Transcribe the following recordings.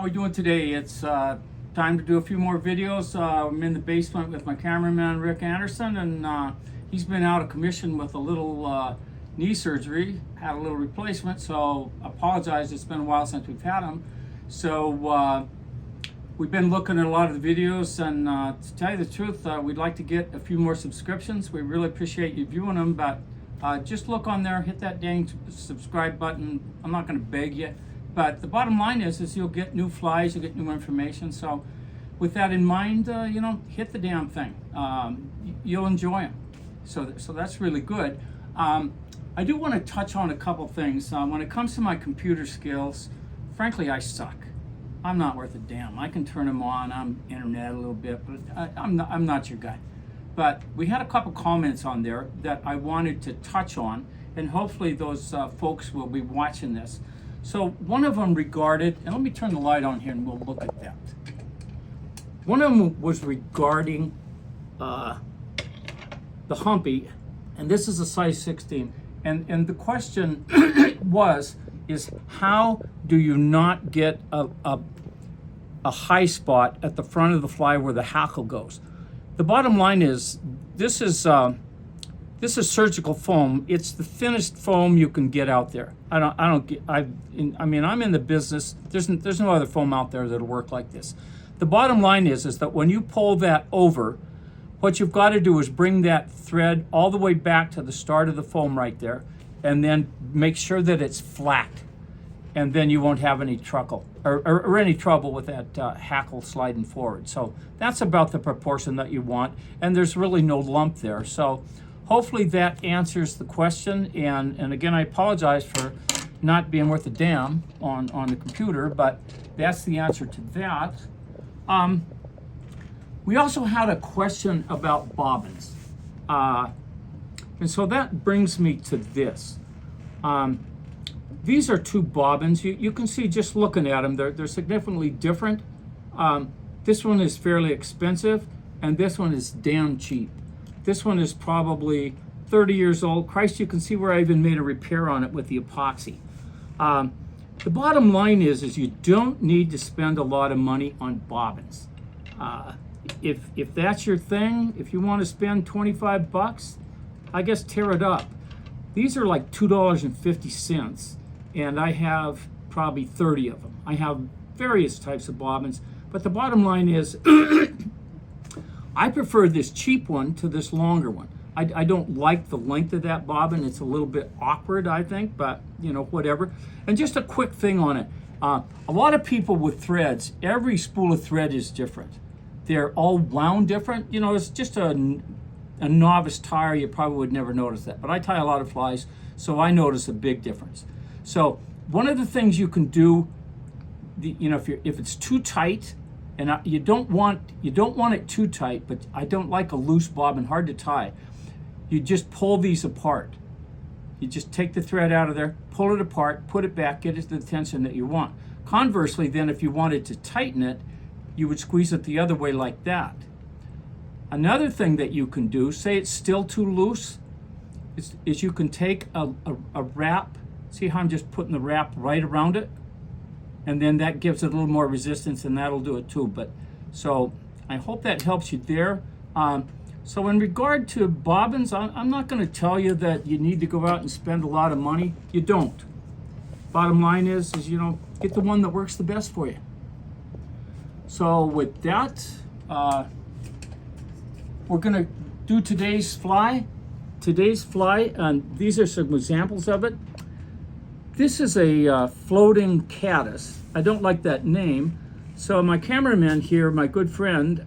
we doing today? It's time to do a few more videos. I'm in the basement with my cameraman Rick Anderson, and he's been out of commission with a little knee surgery, had a little replacement, so I apologize, it's been a while since we've had him. So we've been looking at a lot of the videos, and to tell you the truth, we'd like to get a few more subscriptions. We really appreciate you viewing them, but just look on there, hit that dang subscribe button. I'm not going to beg you, but the bottom line is you'll get new flies, you'll get new information. So with that in mind, hit the damn thing. You'll enjoy them. So that's really good. I do want to touch on a couple things. When it comes to my computer skills, frankly, I suck. I'm not worth a damn. I can turn them on. I'm internet a little bit, but I'm not your guy. But we had a couple comments on there that I wanted to touch on, and hopefully those folks will be watching this. So one of them regarded, and let me turn the light on here and we'll look at that. One of them was regarding the Humpy, and this is a size 16. And the question is how do you not get a high spot at the front of the fly where the hackle goes? The bottom line is this is surgical foam. It's the thinnest foam you can get out there. I mean, I'm in the business. There's no other foam out there that'll work like this. The bottom line is that when you pull that over, what you've got to do is bring that thread all the way back to the start of the foam right there, and then make sure that it's flat, and then you won't have any trouble or any trouble with that hackle sliding forward. So that's about the proportion that you want, and there's really no lump there. So hopefully that answers the question. And again, I apologize for not being worth a damn on the computer, but that's the answer to that. We also had a question about bobbins. And so that brings me to this. These are two bobbins. You can see just looking at them, they're significantly different. This one is fairly expensive, and this one is damn cheap. This one is probably 30 years old. Christ, you can see where I even made a repair on it with the epoxy. The bottom line is you don't need to spend a lot of money on bobbins. If that's your thing, if you want to spend 25 bucks, I guess tear it up. These are like $2.50, and I have probably 30 of them. I have various types of bobbins, but the bottom line is I prefer this cheap one to this longer one. I don't like the length of that bobbin. It's a little bit awkward, I think, but whatever. And just a quick thing on it. A lot of people with threads, every spool of thread is different. They're all wound different. It's just a novice tire, you probably would never notice that. But I tie a lot of flies, so I notice a big difference. So one of the things you can do, if it's too tight, and you don't want it too tight, but I don't like a loose bobbin, hard to tie. You just pull these apart. You just take the thread out of there, pull it apart, put it back, get it to the tension that you want. Conversely, then, if you wanted to tighten it, you would squeeze it the other way like that. Another thing that you can do, say it's still too loose, is you can take a wrap. See how I'm just putting the wrap right around it? And then that gives it a little more resistance, and that'll do it too. So I hope that helps you there. So in regard to bobbins, I'm not going to tell you that you need to go out and spend a lot of money. You don't. Bottom line is get the one that works the best for you. So with that, we're going to do today's fly. And these are some examples of it. This is a floating caddis. I don't like that name. So my cameraman here, my good friend,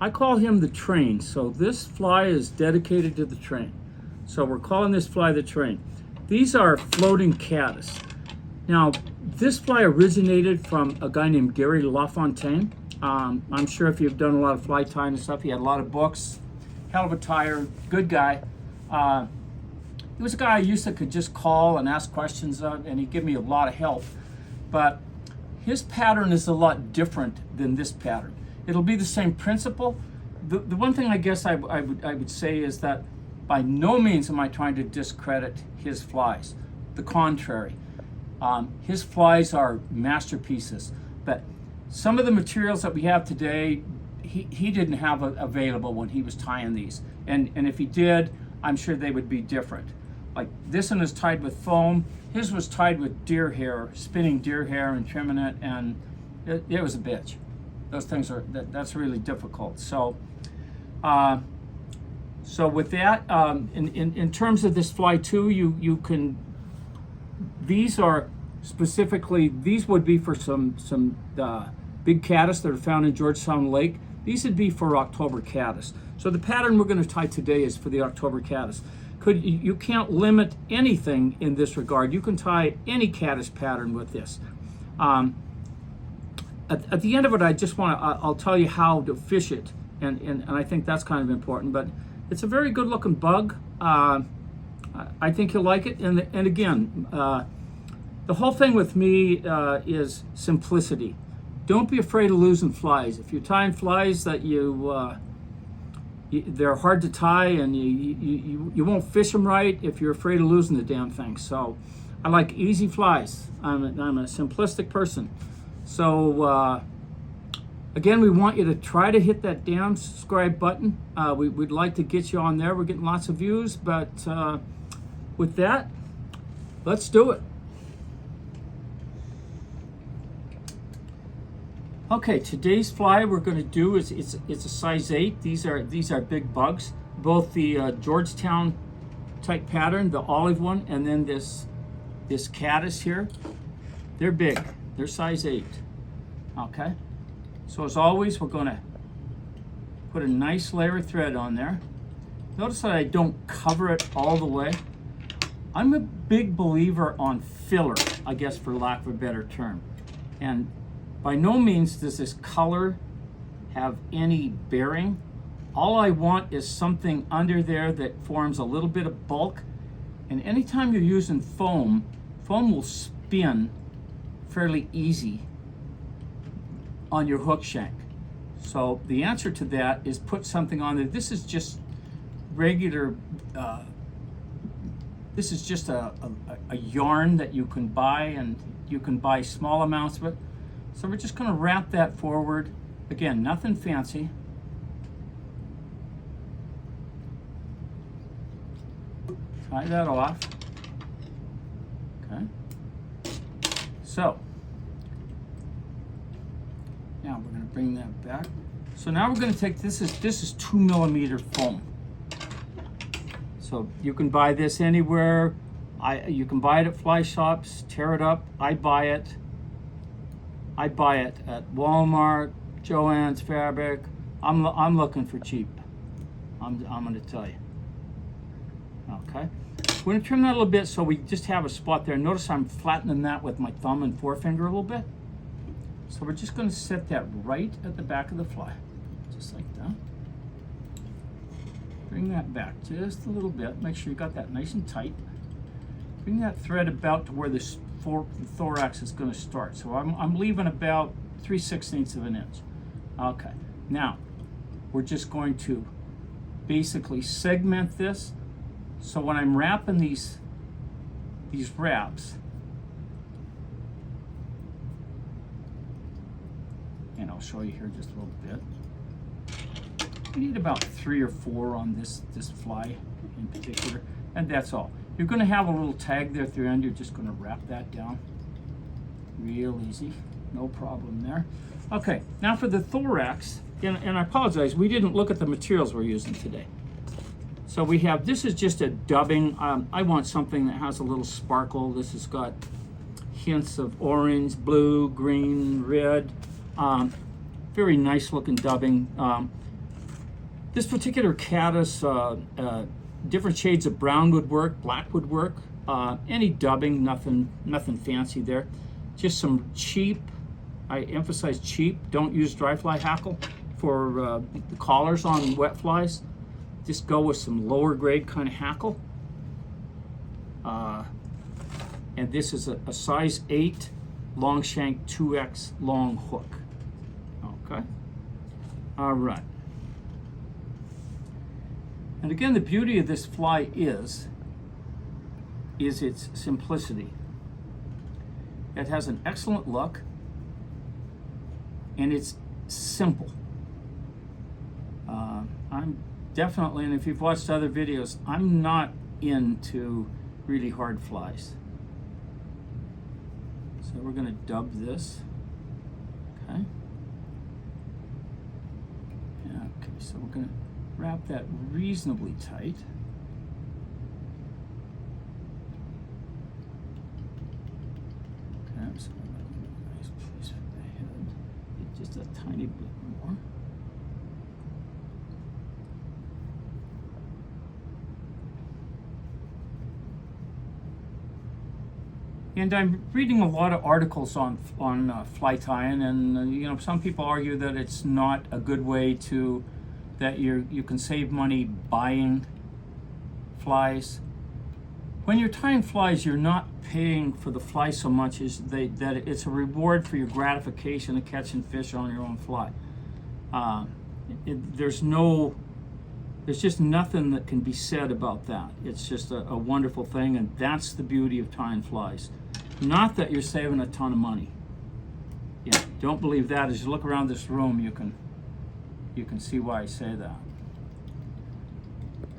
I call him the train. So this fly is dedicated to the train. So we're calling this fly the train. These are floating caddis. Now, this fly originated from a guy named Gary LaFontaine. I'm sure if you've done a lot of fly tying and stuff, he had a lot of books, hell of a tyer, good guy. He was a guy I could just call and ask questions of, and he'd give me a lot of help. But his pattern is a lot different than this pattern. It'll be the same principle. The one thing I guess I would say is that by no means am I trying to discredit his flies. The contrary. His flies are masterpieces. But some of the materials that we have today, he didn't have available when he was tying these. And if he did, I'm sure they would be different. Like this one is tied with foam. His was tied with deer hair, spinning deer hair and trimming it, and it was a bitch. Those things are, that's really difficult. So, so with that, in terms of this fly too, you can, these are specifically, these would be for some big caddis that are found in Georgetown Lake. These would be for October caddis. So the pattern we're going to tie today is for the October caddis. You can't limit anything in this regard. You can tie any caddis pattern with this. At the end of it, I just want to, I'll tell you how to fish it, and I think that's kind of important, but it's a very good looking bug. I think you'll like it, and again, the whole thing with me is simplicity. Don't be afraid of losing flies. If you're tying flies that they're hard to tie and you won't fish them right if you're afraid of losing the damn thing. So I like easy flies. I'm a simplistic person. So again, we want you to try to hit that damn subscribe button. We'd like to get you on there. We're getting lots of views, but with that, let's do it. Okay, today's fly we're going to do is it's a size 8. These are big bugs. Both the Georgetown type pattern, the olive one, and then this caddis here. They're big. They're size 8. Okay. So as always, we're going to put a nice layer of thread on there. Notice that I don't cover it all the way. I'm a big believer on filler, I guess, for lack of a better term. And by no means does this color have any bearing. All I want is something under there that forms a little bit of bulk. And anytime you're using foam, foam will spin fairly easy on your hook shank. So the answer to that is put something on there. This is just regular, this is just a yarn that you can buy, and you can buy small amounts of it. So we're just going to wrap that forward. Again, nothing fancy. Tie that off. Okay. So now we're going to bring that back. So now we're going to take, this is 2mm foam. So you can buy this anywhere. You can buy it at fly shops, tear it up. I buy it at Walmart, Joann's Fabric. I'm looking for cheap. I'm going to tell you. Okay. We're going to trim that a little bit so we just have a spot there. Notice I'm flattening that with my thumb and forefinger a little bit. So we're just going to set that right at the back of the fly, just like that. Bring that back just a little bit. Make sure you got that nice and tight. Bring that thread about to where the thorax is going to start. So I'm leaving about 3/16 of an inch. Okay. Now we're just going to basically segment this. So when I'm wrapping these wraps, and I'll show you here just a little bit. We need about 3 or 4 on this fly in particular, and that's all. You're going to have a little tag there at the end. You're just going to wrap that down. Real easy, no problem there. Okay, now for the thorax, and I apologize, we didn't look at the materials we're using today. So we have, this is just a dubbing. I want something that has a little sparkle. This has got hints of orange, blue, green, red. Very nice looking dubbing. This particular caddis, different shades of brown would work, black would work. Any dubbing, nothing fancy there. Just some cheap, I emphasize cheap, don't use dry fly hackle for the collars on wet flies. Just go with some lower grade kind of hackle. And this is a size 8 long shank 2X long hook. Okay. All right. And again, the beauty of this fly is its simplicity. It has an excellent look. and it's simple. I'm definitely, and if you've watched other videos, I'm not into really hard flies. So we're going to dub this. Okay. Okay, so we're going to wrap that reasonably tight. Okay, so I'm going to get a nice place for the head. Just a tiny bit more. And I'm reading a lot of articles on fly tying, and you know, some people argue that it's not a good way to, that you can save money buying flies. When you're tying flies, you're not paying for the fly so much as that it's a reward for your gratification of catching fish on your own fly. There's just nothing that can be said about that. It's just a wonderful thing, and that's the beauty of tying flies. Not that you're saving a ton of money. Yeah, don't believe that. As you look around this room, you can see why I say that.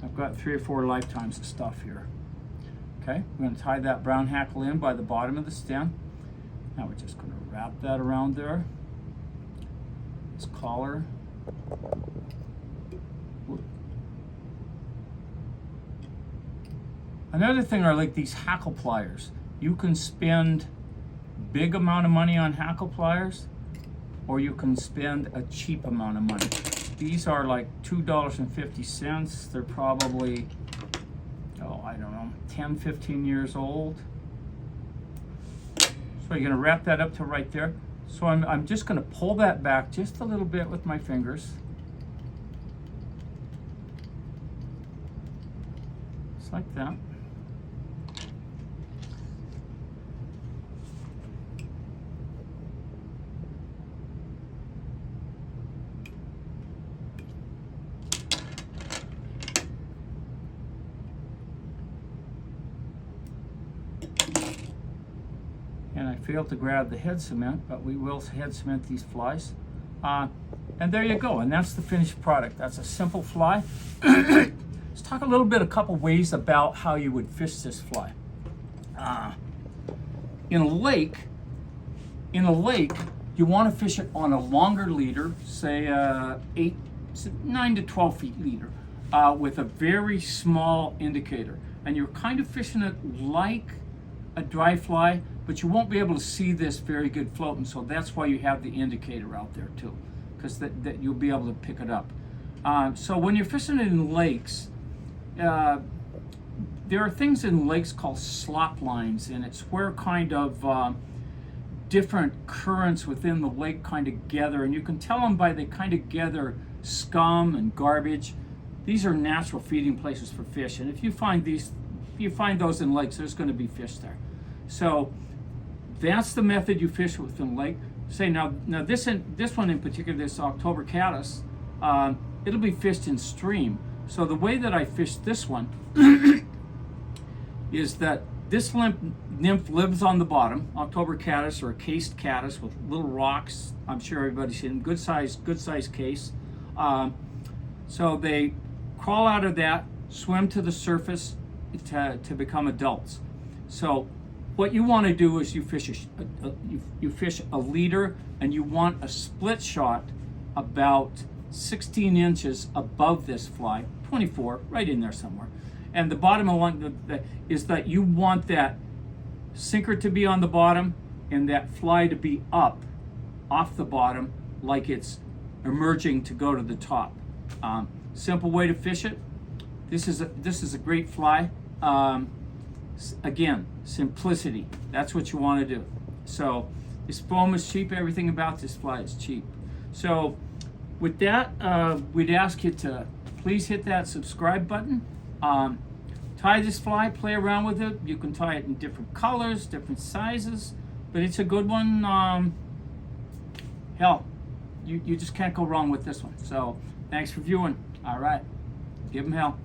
I've got 3 or 4 lifetimes of stuff here. Okay, we're going to tie that brown hackle in by the bottom of the stem. Now we're just going to wrap that around there. This collar. Another thing are like these hackle pliers. You can spend big amount of money on hackle pliers, or you can spend a cheap amount of money. These are like $2.50. They're probably, oh, I don't know, 10, 15 years old. So you're gonna wrap that up to right there. So I'm just gonna pull that back just a little bit with my fingers. Just like that. And I failed to grab the head cement, but we will head cement these flies. And there you go, and that's the finished product. That's a simple fly. Let's talk a couple ways about how you would fish this fly. In a lake, you want to fish it on a longer leader, say 9 to 12 feet leader, with a very small indicator. And you're kind of fishing it like a dry fly, but you won't be able to see this very good floating, so that's why you have the indicator out there too, because that you'll be able to pick it up. So when you're fishing it in lakes, there are things in lakes called slop lines, and it's where kind of different currents within the lake kind of gather, and you can tell them by they kind of gather scum and garbage. These are natural feeding places for fish, and if you find those in lakes, there's going to be fish there. So that's the method you fish within the lake. Say now this one in particular, this October Caddis, it'll be fished in stream. So the way that I fish this one is that this nymph lives on the bottom, October Caddis or a cased caddis with little rocks. I'm sure everybody's seen good size case. So they crawl out of that, swim to the surface to become adults. So what you want to do is you fish a leader, and you want a split shot about 16 inches above this fly, 24, right in there somewhere. And the bottom is that you want that sinker to be on the bottom and that fly to be up off the bottom like it's emerging to go to the top. Simple way to fish it. This is a great fly. Again, simplicity. That's what you want to do. So this foam is cheap. Everything about this fly is cheap. So with that, we'd ask you to please hit that subscribe button. Tie this fly, play around with it. You can tie it in different colors, different sizes, but it's a good one. Hell, you just can't go wrong with this one. So thanks for viewing. All right, give them hell.